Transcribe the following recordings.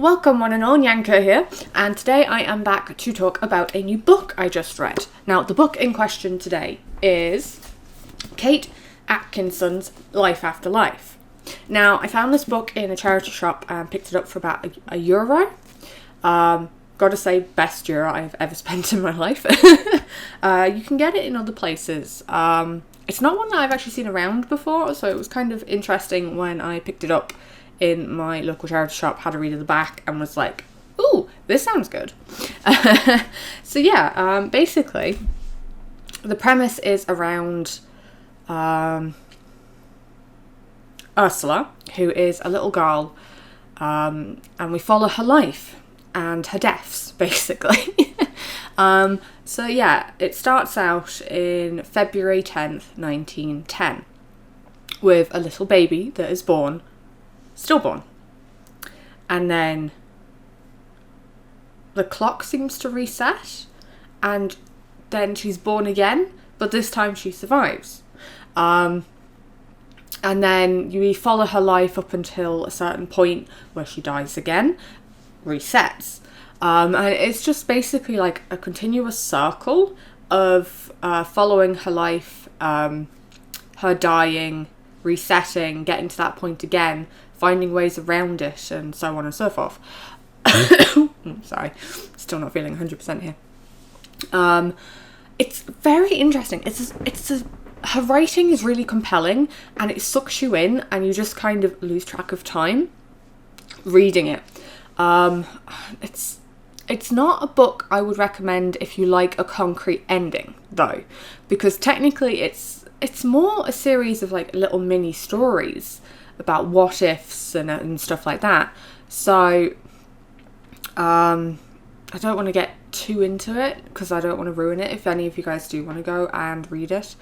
Welcome one and all, Nyanko here, and today I am back to talk about a new book I just read. Now, the book in question today is Kate Atkinson's Life After Life. Now, I found this book in a charity shop and picked it up for about a euro. Gotta say, best euro I've ever spent in my life. You can get it in other places. It's not one that I've actually seen around before, so it was kind of interesting when I picked it up in my local charity shop, had a read of the back, and was like, ooh, this sounds good. So yeah, basically, the premise is around Ursula, who is a little girl, and we follow her life and her deaths, basically. So yeah, it starts out in February 10th, 1910, with a little baby that is stillborn. And then the clock seems to reset, and then she's born again, but this time she survives. And then you follow her life up until a certain point where she dies again, resets. And it's just basically like a continuous circle of following her life, her dying, resetting, getting to that point again, finding ways around it, and so on and so forth. Sorry, still not feeling 100% here. It's very interesting. Her writing is really compelling, and it sucks you in, and you just kind of lose track of time reading it. It's not a book I would recommend if you like a concrete ending, though, because technically it's more a series of like little mini stories about what ifs and stuff like that. So I don't want to get too into it because I don't want to ruin it if any of you guys do want to go and read it.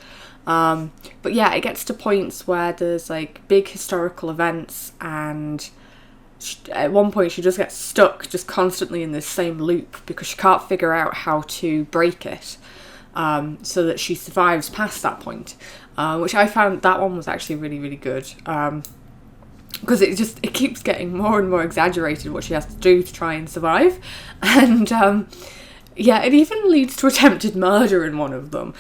But yeah, it gets to points where there's like big historical events, and at one point she just gets stuck just constantly in this same loop because she can't figure out how to break it, so that she survives past that point, which I found that one was actually really, really good, because it keeps getting more and more exaggerated what she has to do to try and survive. And yeah, it even leads to attempted murder in one of them,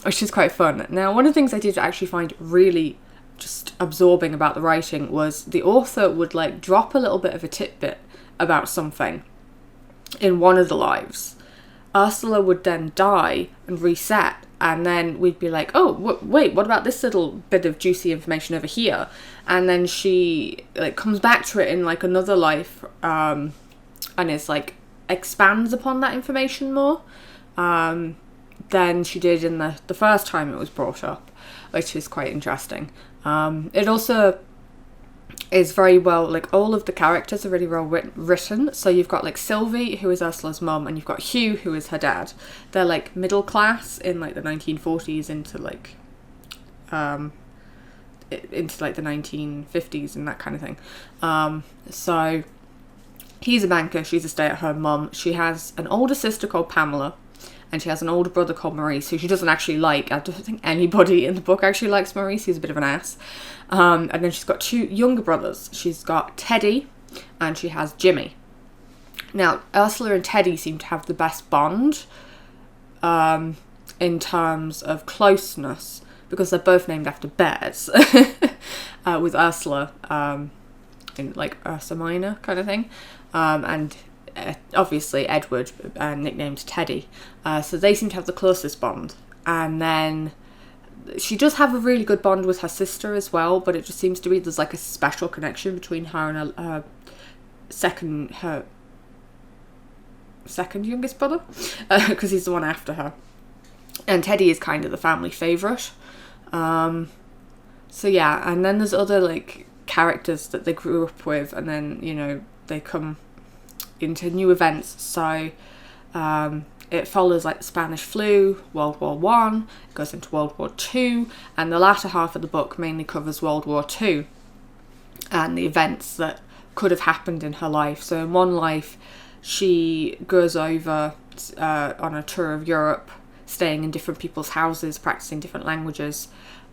which is quite fun. Now, one of the things I did actually find really just absorbing about the writing was the author would like drop a little bit of a tidbit about something in one of the lives. Ursula would then die and reset, and then we'd be like, oh, wait, what about this little bit of juicy information over here? And then she like comes back to it in like another life, and it's like expands upon that information more than she did in the first time it was brought up, which is quite interesting. It also is very well, like all of the characters are really well written. So you've got like Sylvie, who is Ursula's mum, and you've got Hugh, who is her dad. They're like middle class in like the 1940s into like the 1950s and that kind of thing. So he's a banker, she's a stay-at-home mum. She has an older sister called Pamela, and she has an older brother called Maurice, who she doesn't actually like. I don't think anybody in the book actually likes Maurice. He's a bit of an ass. And then she's got two younger brothers. She's got Teddy, and she has Jimmy. Now, Ursula and Teddy seem to have the best bond in terms of closeness, because they're both named after bears. With Ursula in like Ursa Minor kind of thing. And obviously Edward, nicknamed Teddy, so they seem to have the closest bond. And then she does have a really good bond with her sister as well, but it just seems to be there's like a special connection between her and her second youngest brother, because he's the one after her. And Teddy is kind of the family favourite. So yeah, and then there's other like characters that they grew up with, and then, you know, they come into new events. So it follows like the Spanish flu, World War One, it goes into World War Two, and the latter half of the book mainly covers World War Two and the events that could have happened in her life. So in one life, she goes over on a tour of Europe, staying in different people's houses, practicing different languages,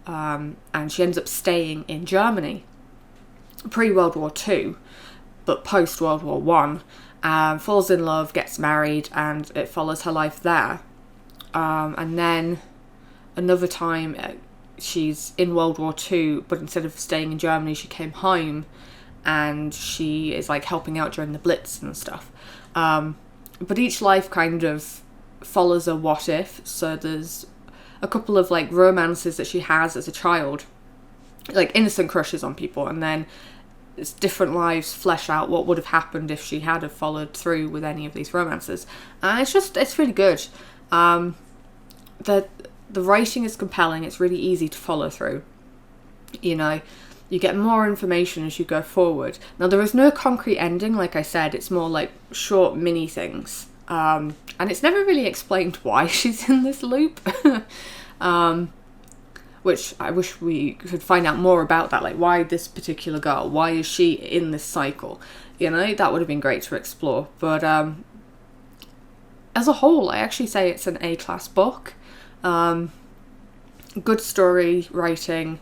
and she ends up staying in Germany pre-World War Two. but post World War One. Falls in love, gets married, and it follows her life there. And then another time she's in World War Two, but instead of staying in Germany, she came home, and she is like helping out during the Blitz and stuff. But each life kind of follows a what if. So there's a couple of like romances that she has as a child, like innocent crushes on people, and then it's different lives flesh out what would have happened if she had have followed through with any of these romances. And it's really good. The writing is compelling. It's really easy to follow through. You know, you get more information as you go forward. Now, there is no concrete ending, like I said. It's more like short mini things. And it's never really explained why she's in this loop. Which I wish we could find out more about that. Like, why this particular girl? Why is she in this cycle? You know, that would have been great to explore. But as a whole, I actually say it's an A-class book. Good story writing,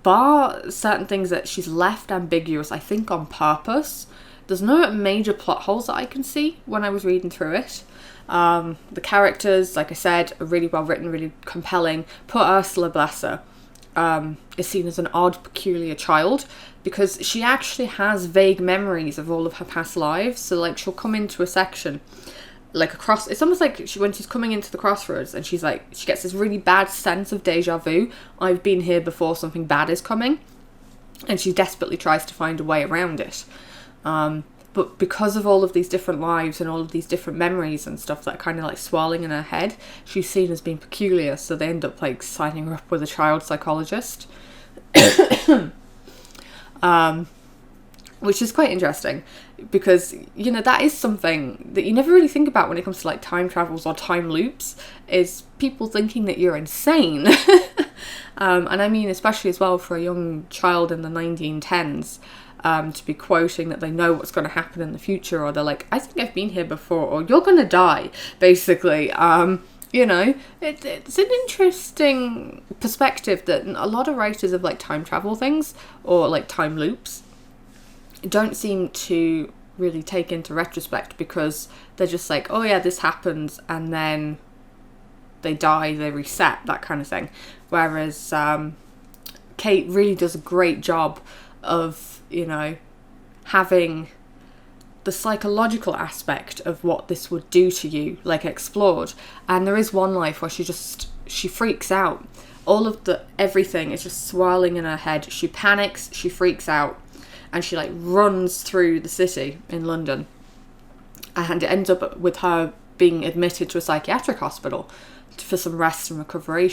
bar certain things that she's left ambiguous, I think on purpose. There's no major plot holes that I can see when I was reading through it. The characters, like I said, are really well written, really compelling. Poor Ursula, bless her, is seen as an odd, peculiar child because she actually has vague memories of all of her past lives. So like she'll come into a section, like it's almost like when she's coming into the crossroads and she gets this really bad sense of deja vu. I've been here before, something bad is coming. And she desperately tries to find a way around it. But because of all of these different lives and all of these different memories and stuff that are kind of like swirling in her head, she's seen as being peculiar. So they end up like signing her up with a child psychologist. Which is quite interesting because, you know, that is something that you never really think about when it comes to like time travels or time loops, is people thinking that you're insane. And I mean, especially as well for a young child in the 1910s, to be quoting that they know what's going to happen in the future, or they're like, I think I've been here before, or you're going to die, basically. You know, it's an interesting perspective that a lot of writers of like time travel things or like time loops don't seem to really take into retrospect, because they're just like, oh yeah, this happens, and then they die, they reset, that kind of thing. Whereas Kate really does a great job of, you know, having the psychological aspect of what this would do to you, like, explored. And there is one life where she freaks out. All of everything is just swirling in her head. She panics, she freaks out, and she like runs through the city in London, and it ends up with her being admitted to a psychiatric hospital for some rest and recovery,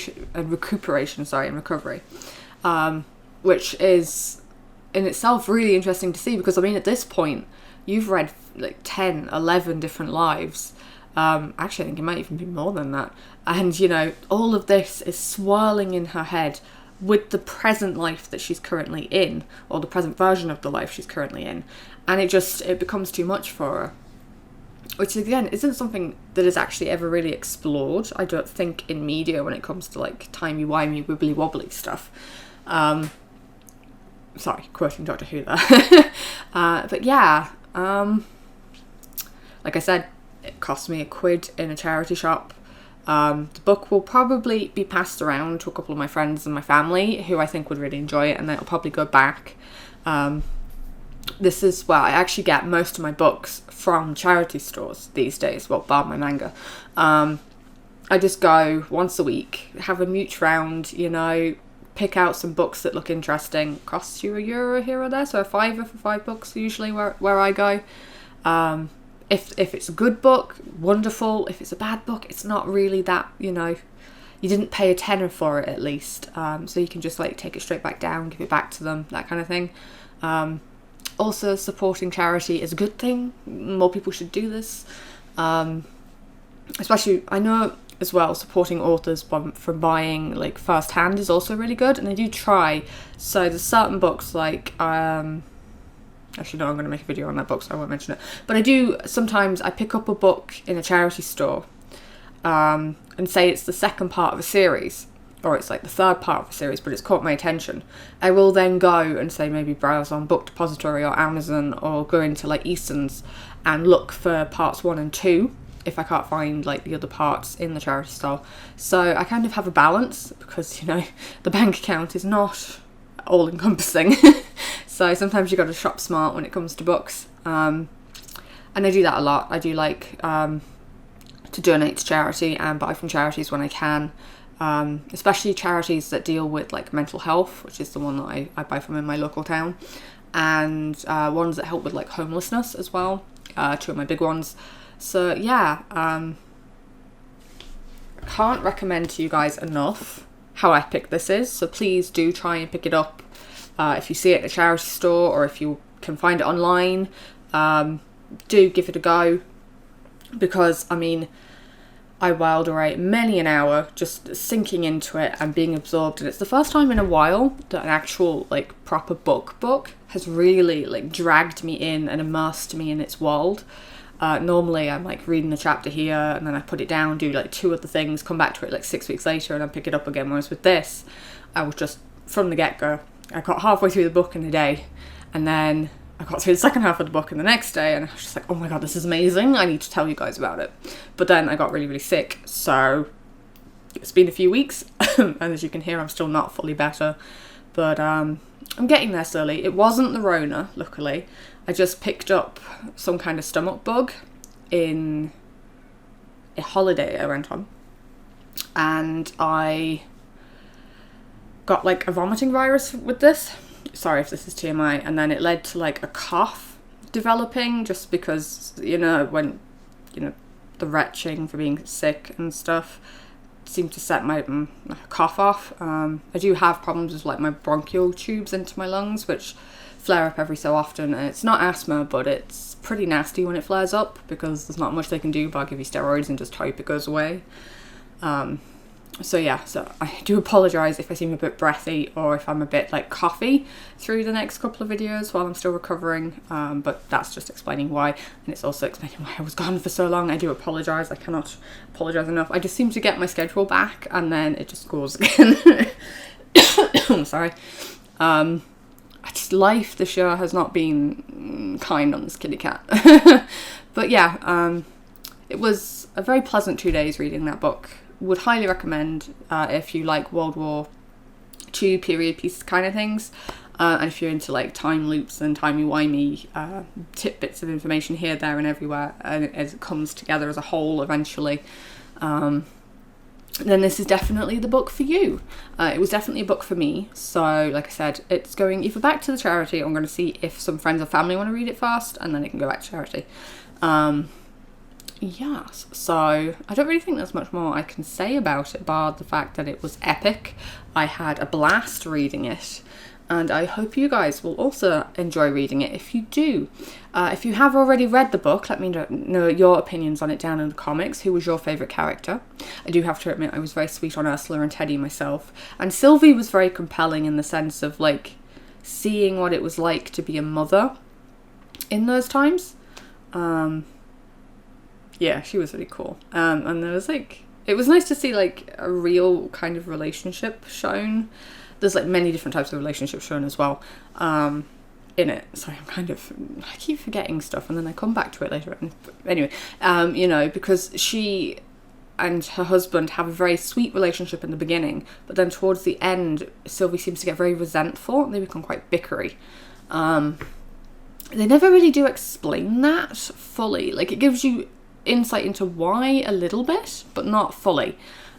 which is in itself really interesting to see, because I mean, at this point you've read like 10, 11 different lives. Actually, I think it might even be more than that. And, you know, all of this is swirling in her head with the present life that she's currently in, or the present version of the life she's currently in. And it becomes too much for her. Which, again, isn't something that is actually ever really explored, I don't think, in media when it comes to, like, timey-wimey, wibbly-wobbly stuff. Sorry, quoting Doctor Who there. But yeah, like I said, it cost me £1 in a charity shop. The book will probably be passed around to a couple of my friends and my family who I think would really enjoy it, and then it'll probably go back. This is where I actually get most of my books from charity stores these days, well, bar my manga. I just go once a week, have a mooch round, you know, pick out some books that look interesting. Costs you €1 here or there, so a £5 for 5 books usually where I go. If it's a good book, wonderful. If it's a bad book, it's not really that, you know, you didn't pay a tenner for it at least. So you can just like take it straight back down, give it back to them, that kind of thing. Also, supporting charity is a good thing. More people should do this. Especially, I know as well, supporting authors from buying like first hand is also really good, and they do try. So there's certain books like actually no, I'm going to make a video on that book, so I won't mention it. But sometimes I pick up a book in a charity store and say it's the second part of a series, or it's like the third part of a series, but it's caught my attention, I will then go and say maybe browse on Book Depository or Amazon, or go into like Easton's and look for parts 1 and 2 if I can't find like the other parts in the charity stall. So I kind of have a balance, because, you know, the bank account is not all encompassing. So sometimes you got to shop smart when it comes to books. And I do that a lot. I do like to donate to charity and buy from charities when I can, especially charities that deal with like mental health, which is the one that I buy from in my local town, and ones that help with like homelessness as well, 2 of my big ones. So yeah, can't recommend to you guys enough how epic this is. So please do try and pick it up if you see it at a charity store, or if you can find it online. Do give it a go, because I mean, I whiled away many an hour just sinking into it and being absorbed, and it's the first time in a while that an actual like proper book has really like dragged me in and immersed me in its world. Normally I'm like reading a chapter here and then I put it down, do like 2 other things, come back to it like 6 weeks later and then pick it up again, whereas with this, I was just, from the get-go, I got halfway through the book in a day, and then I got through the second half of the book in the next day, and I was just like, oh my god, this is amazing, I need to tell you guys about it. But then I got really, really sick, so it's been a few weeks, and as you can hear, I'm still not fully better, but I'm getting there slowly. It wasn't the Rona, luckily. I just picked up some kind of stomach bug in a holiday I went on, and I got like a vomiting virus with this. Sorry if this is TMI. And then it led to like a cough developing, just because, you know, when, you know, the retching for being sick and stuff seemed to set my cough off. I do have problems with like my bronchial tubes into my lungs, which flare up every so often, and it's not asthma, but it's pretty nasty when it flares up, because there's not much they can do but give you steroids and just hope it goes away. So yeah, so I do apologise if I seem a bit breathy, or if I'm a bit like coughy through the next couple of videos while I'm still recovering, but that's just explaining why, and it's also explaining why I was gone for so long. I do apologise, I cannot apologise enough. I just seem to get my schedule back and then it just goes again. I'm sorry. Life this year has not been kind on this kitty cat. But yeah, it was a very pleasant 2 days reading that book. Would highly recommend if you like World War II period piece kind of things, and if you're into like time loops and timey-wimey tidbits of information here, there and everywhere, and as it comes together as a whole eventually, then this is definitely the book for you. It was definitely a book for me. So like I said, it's going either back to the charity, or I'm going to see if some friends or family want to read it first, and then it can go back to charity. Yes, so I don't really think there's much more I can say about it, bar the fact that it was epic. I had a blast reading it, and I hope you guys will also enjoy reading it if you do. If you have already read the book, let me know your opinions on it down in the comics. Who was your favourite character? I do have to admit I was very sweet on Ursula and Teddy myself, and Sylvie was very compelling in the sense of like seeing what it was like to be a mother in those times. Yeah, she was really cool. And there was like, it was nice to see like a real kind of relationship shown. There's like many different types of relationships shown as well in it. Sorry, I keep forgetting stuff and then I come back to it later. Anyway, you know, because she and her husband have a very sweet relationship in the beginning, but then towards the end, Sylvie seems to get very resentful and they become quite bickery. They never really do explain that fully. Like, it gives you insight into why a little bit, but not fully.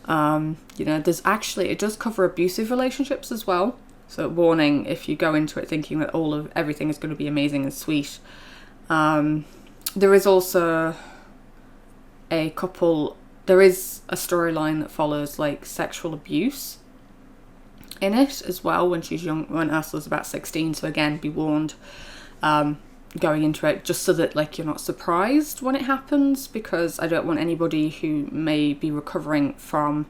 You know, there's actually, it does cover abusive relationships as well. So warning, if you go into it thinking that everything is going to be amazing and sweet. There is also there is a storyline that follows like sexual abuse in it as well when she's young, when Ursula's about 16. So again, be warned going into it, just so that like you're not surprised when it happens, because I don't want anybody who may be recovering from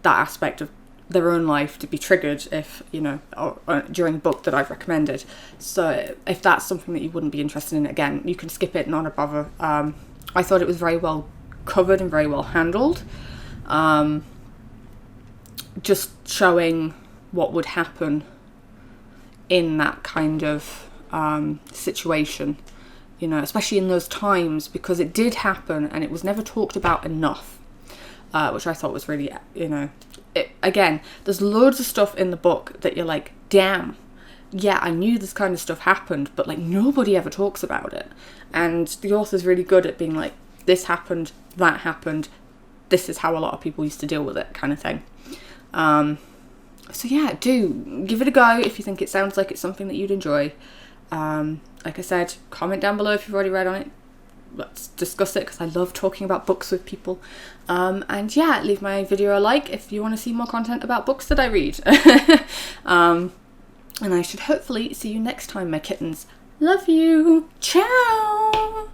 that aspect of their own life to be triggered if, you know, or during the book that I've recommended. So if that's something that you wouldn't be interested in, again, you can skip it, not a bother. I thought it was very well covered and very well handled. just showing what would happen in that kind of situation, you know, especially in those times, because it did happen and it was never talked about enough, which I thought was really, you know, again, there's loads of stuff in the book that you're like, damn, yeah, I knew this kind of stuff happened, but like nobody ever talks about it. And the author's really good at being like, this happened, that happened, this is how a lot of people used to deal with it, kind of thing. So yeah, do give it a go if you think it sounds like it's something that you'd enjoy. Like I said, comment down below if you've already read on it. Let's discuss it, because I love talking about books with people. And yeah, leave my video a like if you want to see more content about books that I read. And I should hopefully see you next time, my kittens. Love you. Ciao.